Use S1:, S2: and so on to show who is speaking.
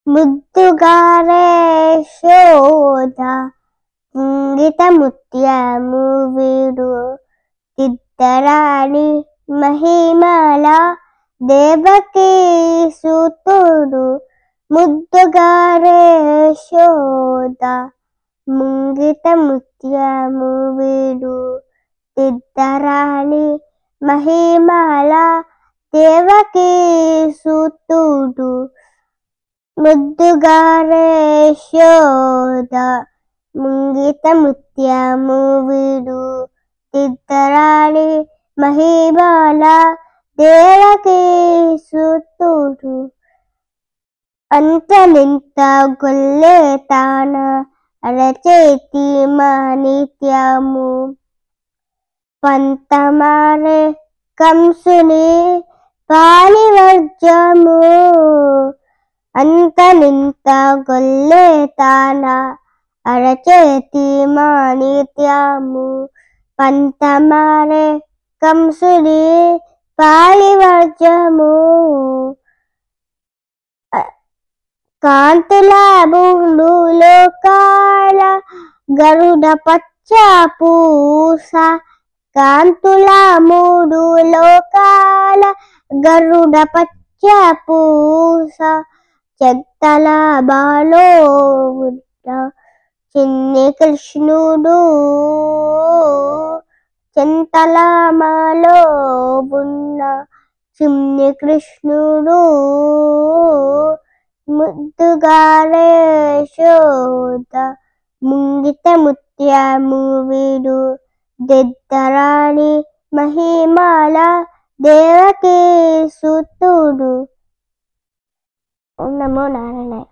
S1: ముద్దుగారే యశోద ముంగిట ముత్యము వీడు తిద్దరాణి మహిమల దేవకీ సుతుడు. ముద్దుగారే యశోద ముంగిట ముత్యము వీడు తిద్దరాణి మహిమల దేవకీ సుతుడు. ముద్దుగారే యశోద ముంగిట ముత్యము వీడు తిద్దరాణి మహిమల దేవకీ సుతుడు. అంతలింత గొల్లె తాన అరచేతి మాణిక్యము పంతమారే కంసుని పాలివర్జము. అంతలింత గొల్లె తాన అరచేతి మాణిక్యము పంతమారే కంసుని పాలివర్జము. కాంతుల మూడు లోకాల గరుడ పచ్చ పూస. కాంతుల మూడు లోకాల గరుడ పచ్చ పూస. చెంతల బాలో ఉన్న చిన్ని కృష్ణుడు. చెంతల మాలో ఉన్న చిన్ని కృష్ణుడు. ముద్దుగారే యశోద ముంగిట ముత్యము వీడు తిద్దరాణి మహిమల దేవకీ సుతుడు. ఓం నమో నారాయణాయ.